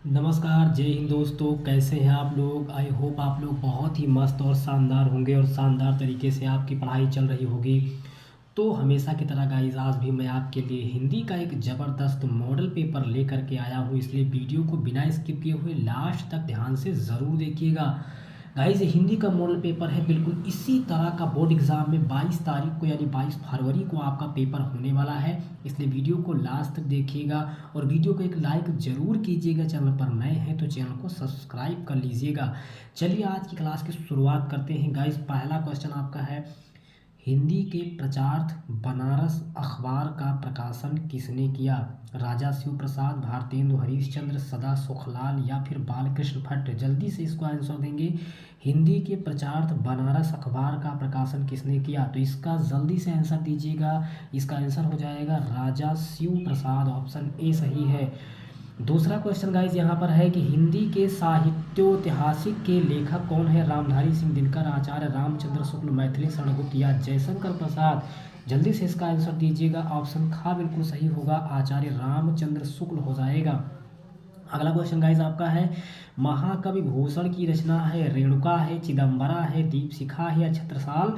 नमस्कार, जय हिंद दोस्तों। कैसे हैं आप लोग? आई होप आप लोग बहुत ही मस्त और शानदार होंगे और शानदार तरीके से आपकी पढ़ाई चल रही होगी। तो हमेशा की तरह गाइस आज भी मैं आपके लिए हिंदी का एक ज़बरदस्त मॉडल पेपर लेकर के आया हूँ, इसलिए वीडियो को बिना स्किप किए हुए लास्ट तक ध्यान से ज़रूर देखिएगा। गाइस ये हिंदी का मॉडल पेपर है, बिल्कुल इसी तरह का बोर्ड एग्ज़ाम में 22 तारीख को यानी 22 फरवरी को आपका पेपर होने वाला है, इसलिए वीडियो को लास्ट तक देखिएगा और वीडियो को एक लाइक ज़रूर कीजिएगा। चैनल पर नए हैं तो चैनल को सब्सक्राइब कर लीजिएगा। चलिए आज की क्लास की शुरुआत करते हैं। गाइस पहला क्वेश्चन आपका है, हिंदी के प्रचारार्थ बनारस अखबार का प्रकाशन किसने किया? राजा शिव प्रसाद, भारतेंदु हरीशचंद्र, सदा सुखलाल या फिर बालकृष्ण भट्ट? जल्दी से इसको आंसर देंगे। हिंदी के प्रचारार्थ बनारस अखबार का प्रकाशन किसने किया? तो इसका जल्दी से आंसर दीजिएगा। इसका आंसर हो जाएगा राजा शिव प्रसाद, ऑप्शन ए सही है। दूसरा क्वेश्चन गाइज यहाँ पर है कि हिंदी के साहित्योतिहासिक के लेखक कौन है? रामधारी सिंह दिनकर, आचार्य रामचंद्र शुक्ल, मैथिली शरण गुप्त या जयशंकर प्रसाद? जल्दी से इसका आंसर दीजिएगा। ऑप्शन खा बिल्कुल सही होगा, आचार्य रामचंद्र शुक्ल हो जाएगा। अगला क्वेश्चन गाइज आपका है, महाकवि भूषण की रचना है रेणुका है, चिदंबरा है, दीपशिखा है या छत्रसाल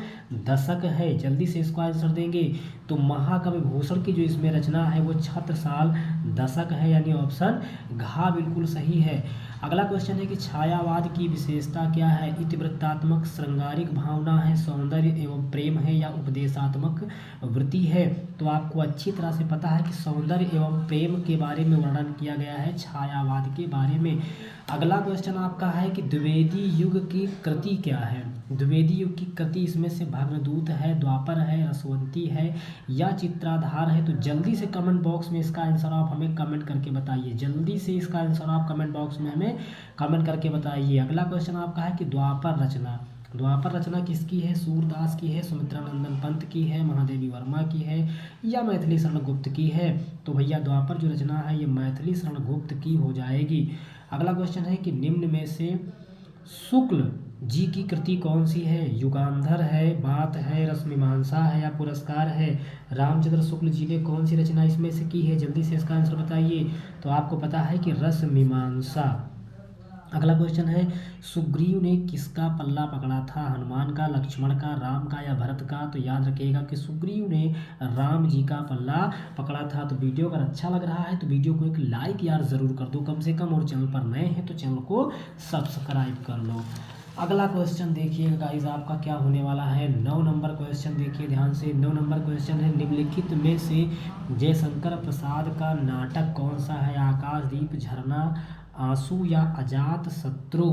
दशक है? जल्दी से इसको आंसर देंगे। तो महाकवि भूषण की जो इसमें रचना है वो छत्रसाल दशक है, यानी ऑप्शन घा बिल्कुल सही है। अगला क्वेश्चन है कि छायावाद की विशेषता क्या है? इतिवृत्तात्मक श्रृंगारिक भावना है, सौंदर्य एवं प्रेम है या उपदेशात्मक वृत्ति है? तो आपको अच्छी तरह से पता है कि सौंदर्य एवं प्रेम के बारे में वर्णन किया गया है छायावाद के बारे में। अगला क्वेश्चन आपका है कि द्विवेदी युग की कृति क्या है? द्विवेदी युग की कृति इसमें से भग्नदूत है, द्वापर है, रसवंती है या चित्राधार है? तो जल्दी से कमेंट बॉक्स में इसका आंसर आप हमें कमेंट करके बताइए। जल्दी से इसका आंसर आप कमेंट बॉक्स में हमें कमेंट करके बताइए। अगला क्वेश्चन आपका है कि द्वापर रचना, द्वापर रचना किसकी है? सूरदास की है, सुमित्रानंदन पंत की है, महादेवी वर्मा की है या मैथिली शरण गुप्त की है? तो भैया द्वापर जो रचना है ये मैथिली शरण गुप्त की हो जाएगी। अगला क्वेश्चन है कि निम्न में से शुक्ल जी की कृति कौन सी है? युगांधर है, बात है, रसमीमांसा है या पुरस्कार है? रामचंद्र शुक्ल जी ने कौन सी रचना इसमें से की है? जल्दी से इसका आंसर बताइए। तो आपको पता है कि रसमीमांसा। अगला क्वेश्चन है, सुग्रीव ने किसका पल्ला पकड़ा था? हनुमान का, लक्ष्मण का, राम का या भरत का? तो याद रखिएगा कि सुग्रीव ने राम जी का पल्ला पकड़ा था। तो वीडियो अगर अच्छा लग रहा है तो वीडियो को एक लाइक यार ज़रूर कर दो कम से कम, और चैनल पर नए हैं तो चैनल को सब्सक्राइब कर लो। अगला क्वेश्चन देखिएगा गाइज आपका क्या होने वाला है। 9 नंबर क्वेश्चन देखिए ध्यान से। 9 नंबर क्वेश्चन है, निम्नलिखित में से जयशंकर प्रसाद का नाटक कौन सा है? आकाशदीप, झरना, आंसू या अजात शत्रु?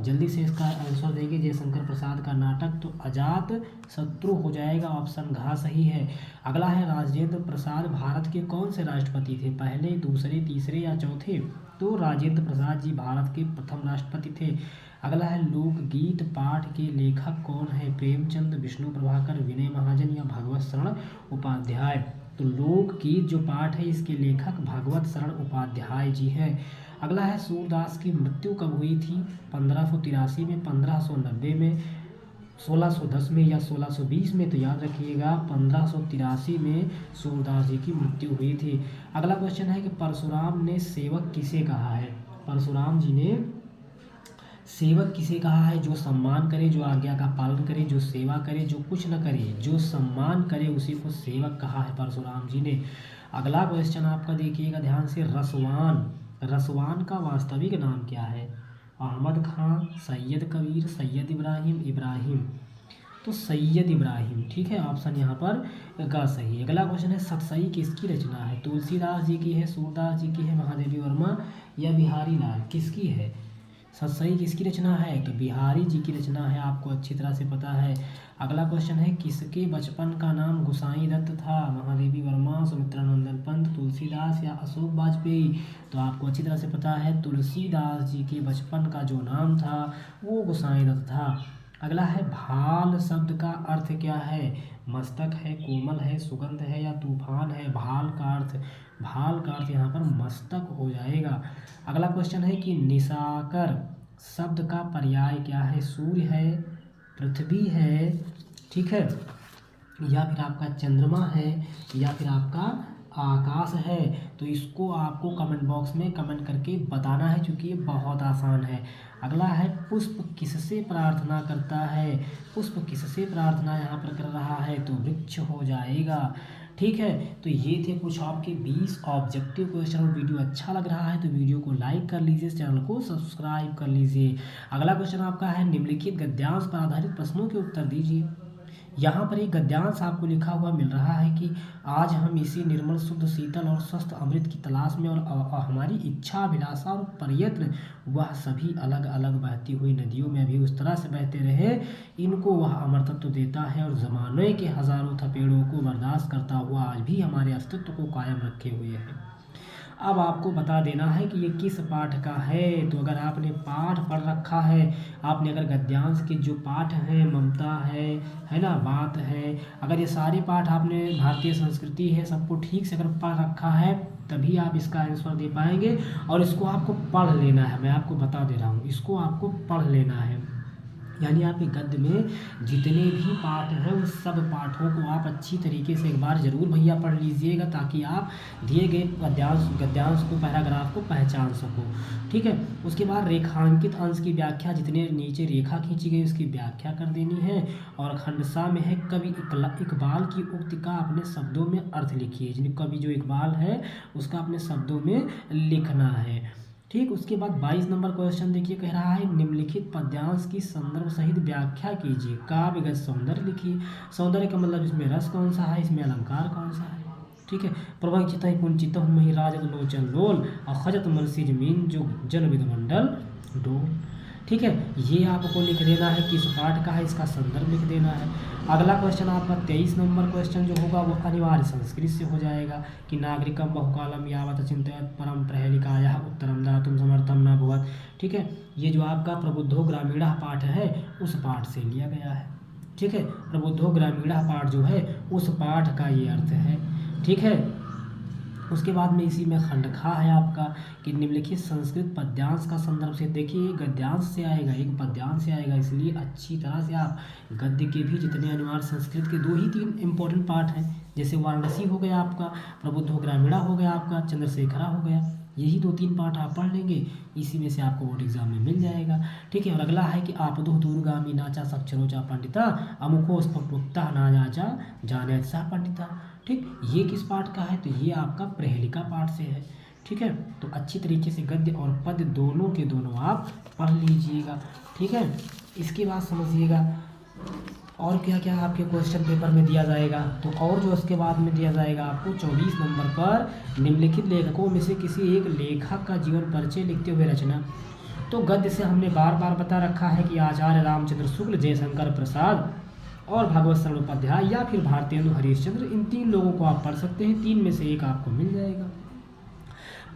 जल्दी से इसका आंसर देंगे। जयशंकर प्रसाद का नाटक तो अजात शत्रु हो जाएगा, ऑप्शन घा सही है। अगला है, राजेंद्र प्रसाद भारत के कौन से राष्ट्रपति थे? पहले, दूसरे, तीसरे या चौथे? तो राजेंद्र प्रसाद जी भारत के प्रथम राष्ट्रपति थे। अगला है, लोकगीत पाठ के लेखक कौन है? प्रेमचंद, विष्णु प्रभाकर, विनय महाजन या भगवत शरण उपाध्याय? तो लोकगीत जो पाठ है इसके लेखक भगवत शरण उपाध्याय जी हैं। अगला है, सूरदास की मृत्यु कब हुई थी? 1583 में, 1590 में, 1610 में या 1620 में? तो याद रखिएगा 1583 में सूरदास जी की मृत्यु हुई थी। अगला क्वेश्चन है कि परशुराम ने सेवक किसे कहा है? परशुराम जी ने सेवक किसे कहा है? जो सम्मान करे, जो आज्ञा का पालन करे, जो सेवा करे, जो कुछ न करे, जो सम्मान करे उसी को सेवक कहा है परशुराम जी ने। अगला क्वेश्चन आपका देखिएगा ध्यान से, रसवान, रसवान का वास्तविक नाम क्या है? अहमद खां, सैयद कबीर, सैयद इब्राहिम, इब्राहिम? तो सैयद इब्राहिम, ठीक है, ऑप्शन यहाँ पर का सही। अगला क्वेश्चन है, सतसई किसकी रचना है? तुलसीदास जी की है, सूरदास जी की है, महादेवी वर्मा या बिहारी लाल? किसकी है? सतसई किसकी रचना है? तो बिहारी जी की रचना है, आपको अच्छी तरह से पता है। अगला क्वेश्चन है, किसके बचपन का नाम गोसाई दत्त था? महादेवी वर्मा, सुमित्रानंदन पंत, तुलसीदास या अशोक वाजपेयी? तो आपको अच्छी तरह से पता है तुलसीदास जी के बचपन का जो नाम था वो गोसाई दत्त था। अगला है, भाल शब्द का अर्थ क्या है? मस्तक है, कोमल है, सुगंध है या तूफान है? भाल का अर्थ, भाल का अर्थ यहाँ पर मस्तक हो जाएगा। अगला क्वेश्चन है कि निशाकर शब्द का पर्याय क्या है? सूर्य है, पृथ्वी है, ठीक है, या फिर आपका चंद्रमा है या फिर आपका आकाश है। तो इसको आपको कमेंट बॉक्स में कमेंट करके बताना है, क्योंकि ये बहुत आसान है। अगला है पुष्प किससे प्रार्थना करता है। पुष्प किससे प्रार्थना यहाँ पर कर रहा है, तो वृक्ष हो जाएगा। ठीक है, तो ये थे कुछ आपके 20 ऑब्जेक्टिव क्वेश्चन। और वीडियो अच्छा लग रहा है तो वीडियो को लाइक कर लीजिए, चैनल को सब्सक्राइब कर लीजिए। अगला क्वेश्चन आपका है, निम्नलिखित गद्यांश पर आधारित प्रश्नों के उत्तर दीजिए। यहाँ पर एक गद्यांश आपको लिखा हुआ मिल रहा है कि आज हम इसी निर्मल शुद्ध शीतल और स्वस्थ अमृत की तलाश में, और हमारी इच्छा अभिलाषा और प्रयत्न वह सभी अलग अलग बहती हुई नदियों में भी उस तरह से बहते रहे, इनको वह अमरतत्व देता है और ज़माने के हजारों थपेड़ों को बर्दाश्त करता हुआ आज भी हमारे अस्तित्व को कायम रखे हुए है। अब आपको बता देना है कि ये किस पाठ का है। तो अगर आपने पाठ पढ़ रखा है, आपने अगर गद्यांश के जो पाठ हैं, ममता है ना, बात है, अगर ये सारे पाठ आपने, भारतीय संस्कृति है, सबको ठीक से अगर पढ़ रखा है, तभी आप इसका आंसर दे पाएंगे। और इसको आपको पढ़ लेना है, मैं आपको बता दे रहा हूँ, इसको आपको पढ़ लेना है। यानी आपके गद्य में जितने भी पाठ हैं उस सब पाठों को आप अच्छी तरीके से एक बार ज़रूर भैया पढ़ लीजिएगा, ताकि आप दिए गए गद्यांश को, पैराग्राफ को पहचान सको। ठीक है, उसके बाद रेखांकित अंश की व्याख्या, जितने नीचे रेखा खींची गई उसकी व्याख्या कर देनी है। और खंडसा में है, कवि इकबाल की उक्ति का अपने शब्दों में अर्थ लिखिए। यानी कवि जो इकबाल है उसका अपने शब्दों में लिखना है। ठीक, उसके बाद 22 नंबर क्वेश्चन देखिए, कह रहा है निम्नलिखित पद्यांश की संदर्भ सहित व्याख्या कीजिए। काव्यगत सौंदर्य लिखिए। सौंदर्य का मतलब इसमें रस कौन सा है, इसमें अलंकार कौन सा है। ठीक है, प्रवंचित कुंचित मही राजत लोचन लोल अखजत मनसी जमीन जो जल विधमंडल डोल। ठीक है, ये आपको लिख देना है किस पाठ का है, इसका संदर्भ लिख देना है। अगला क्वेश्चन आपका 23 नंबर क्वेश्चन जो होगा वो अनिवार्य संस्कृत से हो जाएगा कि नागरिकम बहुकालम यावत चिंतयत परम प्रहेलिकाया उत्तरम दातुम समर्थम न भुवत्। ठीक है, ये जो आपका प्रबुद्धो ग्रामीणः पाठ है उस पाठ से लिया गया है। ठीक है, प्रबुद्धो ग्रामीणः पाठ जो है उस पाठ का ये अर्थ है। ठीक है, उसके बाद में इसी में खंडखा है आपका कि निम्नलिखित संस्कृत पद्यांश का संदर्भ से। देखिए गद्यांश से आएगा, एक पद्यांश से आएगा, इसलिए अच्छी तरह से आप गद्य के भी जितने अनिवार्य संस्कृत के 2 ही 3 इंपॉर्टेंट पार्ट हैं, जैसे वाराणसी हो गया आपका, प्रबुद्धो ग्रामीणा हो गया आपका, चंद्रशेखरा हो गया, यही 2-3 पाठ आप पढ़ लेंगे, इसी में से आपको बोर्ड एग्जाम में मिल जाएगा। ठीक है, और अगला है कि आपदो दूरगामी नाचा सक्षरोचा पंडिता अमुखो स्फुटुक्ता नाचा जाने सा पंडिता। ठीक, ये किस पाठ का है, तो ये आपका प्रहेलिका पाठ से है। ठीक है, तो अच्छी तरीके से गद्य और पद्य दोनों के दोनों आप पढ़ लीजिएगा। ठीक है, इसके बाद समझिएगा और क्या क्या आपके क्वेश्चन पेपर में दिया जाएगा। तो और जो उसके बाद में दिया जाएगा आपको 24 नंबर पर, निम्नलिखित लेखकों में से किसी एक लेखक का जीवन परिचय लिखते हुए रचना। तो गद्य से हमने बार बार बता रखा है कि आचार्य रामचंद्र शुक्ल, जयशंकर प्रसाद और भागवत शरण उपाध्याय या फिर भारतेंदु हरीशचंद्र, इन 3 लोगों को आप पढ़ सकते हैं। 3 में से एक आपको मिल जाएगा।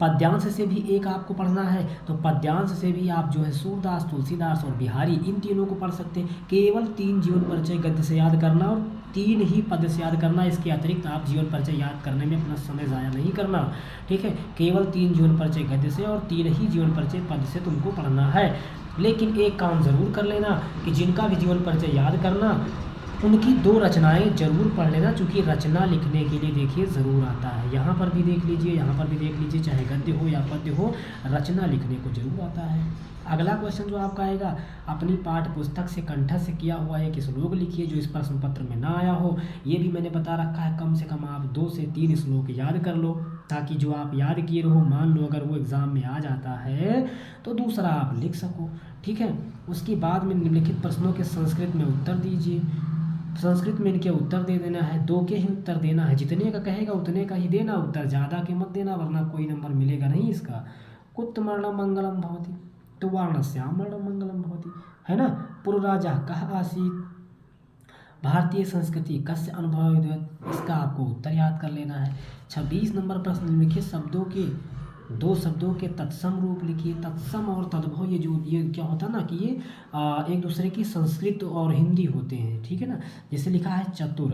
पद्यांश से भी एक आपको पढ़ना है, तो पद्यांश से भी आप जो है सूरदास, तुलसीदास और बिहारी, इन तीनों को पढ़ सकते हैं। केवल 3 जीवन परिचय गद्य से याद करना और 3 ही पद्य से याद करना। इसके अतिरिक्त आप जीवन परिचय याद करने में अपना समय ज़ाया नहीं करना। ठीक है, केवल 3 जीवन परिचय गद्य से और 3 ही जीवन परिचय पद्य से तुमको पढ़ना है। लेकिन एक काम ज़रूर कर लेना कि जिनका भी जीवन परिचय याद करना, उनकी 2 रचनाएं जरूर पढ़ लेना, क्योंकि रचना लिखने के लिए देखिए ज़रूर आता है। यहाँ पर भी देख लीजिए, यहाँ पर भी देख लीजिए, चाहे गद्य हो या पद्य हो, रचना लिखने को जरूर आता है। अगला क्वेश्चन जो आपका आएगा, अपनी पाठ पुस्तक से कंठस्थ किया हुआ एक श्लोक लिखिए जो इस प्रश्न पत्र में ना आया हो। ये भी मैंने बता रखा है, कम से कम आप 2 से 3 श्लोक याद कर लो, ताकि जो आप याद किए रहो, मान लो अगर वो एग्ज़ाम में आ जाता है तो दूसरा आप लिख सको। ठीक है, उसके बाद में निम्नलिखित प्रश्नों के संस्कृत में उत्तर दीजिए। संस्कृत में इनके उत्तर दे देना है, 2 के ही उत्तर देना है, जितने का कहेगा उतने का ही देना उत्तर, ज़्यादा के मत देना वरना कोई नंबर मिलेगा नहीं इसका। कुत्तमर्णम मंगलम भवति, तो वर्णस्याम मर्णम मंगलम भवति, है ना। पूर्व राजा कह आसीत, भारतीय संस्कृति कस्य अनुभव, इसका आपको उत्तर याद कर लेना है। 26 नंबर प्रश्न, निम्नलिखित शब्दों के 2 शब्दों के तत्सम रूप लिखिए। तत्सम और तद्भव, ये क्या होता है ना कि ये एक दूसरे की संस्कृत और हिंदी होते हैं। ठीक है ना, जैसे लिखा है चतुर,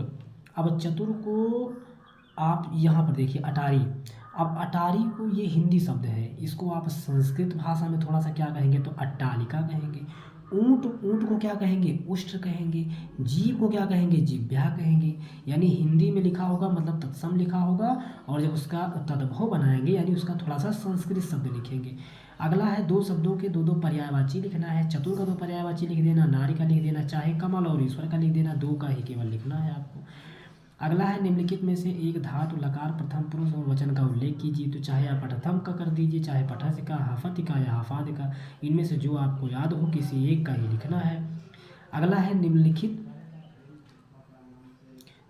अब चतुर को आप यहाँ पर देखिए अटारी, अब अटारी को ये हिंदी शब्द है, इसको आप संस्कृत भाषा में थोड़ा सा क्या कहेंगे, तो अट्टालिका कहेंगे। ऊँट, ऊँट को क्या कहेंगे? उष्ट्र कहेंगे। जीभ को क्या कहेंगे? जिह्वा कहेंगे। यानी हिंदी में लिखा होगा मतलब तत्सम लिखा होगा, और जब उसका तद्भव बनाएंगे यानी उसका थोड़ा सा संस्कृत शब्द लिखेंगे। अगला है दो शब्दों के दो दो पर्यायवाची लिखना है। चतुर का दो पर्यायवाची लिख देना, नारी का लिख देना, चाहे कमल और ईश्वर का लिख देना, दो का ही केवल लिखना है आपको। अगला है निम्नलिखित में से एक धातु लकार प्रथम पुरुष और वचन का उल्लेख कीजिए। तो चाहे आप पठथम का कर दीजिए, चाहे पठस का, हफत का या हफाद का, इनमें से जो आपको याद हो किसी एक का ही लिखना है। अगला है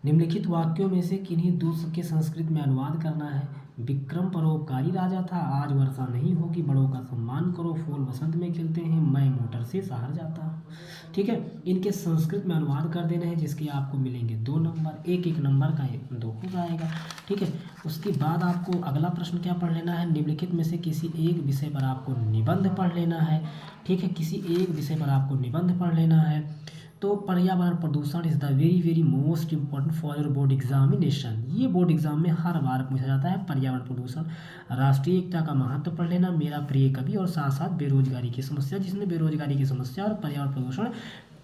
निम्नलिखित वाक्यों में से किन्हीं दो के संस्कृत में अनुवाद करना है। विक्रम परोपकारी राजा था, आज वर्षा नहीं होगी, बड़ों का सम्मान करो, फूल बसंत में खिलते हैं, मैं मोटर से शहर जाता हूँ। ठीक है, इनके संस्कृत में अनुवाद कर देना है, जिसके आपको मिलेंगे 2 नंबर, एक एक नंबर का 2 हो जाएगा। ठीक है, उसके बाद आपको अगला प्रश्न क्या पढ़ लेना है? निम्नलिखित में से किसी एक विषय पर आपको निबंध पढ़ लेना है। ठीक है, किसी एक विषय पर आपको निबंध पढ़ लेना है। तो पर्यावरण प्रदूषण is the very very most important for your board examination. ये बोर्ड एग्जाम में हर बार पूछा जाता है। पर्यावरण प्रदूषण, राष्ट्रीय एकता का महत्व पढ़ लेना, मेरा प्रिय कवि, और साथ साथ बेरोजगारी की समस्या, जिसमें बेरोजगारी की समस्या और पर्यावरण प्रदूषण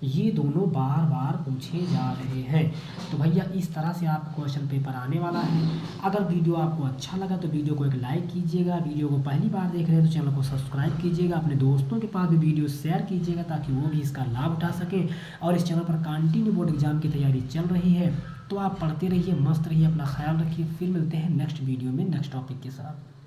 ये दोनों बार बार पूछे जा रहे हैं। तो भैया इस तरह से आपका क्वेश्चन पेपर आने वाला है। अगर वीडियो आपको अच्छा लगा तो वीडियो को एक लाइक कीजिएगा, वीडियो को पहली बार देख रहे हैं तो चैनल को सब्सक्राइब कीजिएगा, अपने दोस्तों के पास भी वीडियो शेयर कीजिएगा ताकि वो भी इसका लाभ उठा सकें। और इस चैनल पर कंटिन्यू बोर्ड एग्जाम की तैयारी चल रही है, तो आप पढ़ते रहिए, मस्त रहिए, अपना ख्याल रखिए। फिर मिलते हैं नेक्स्ट वीडियो में नेक्स्ट टॉपिक के साथ।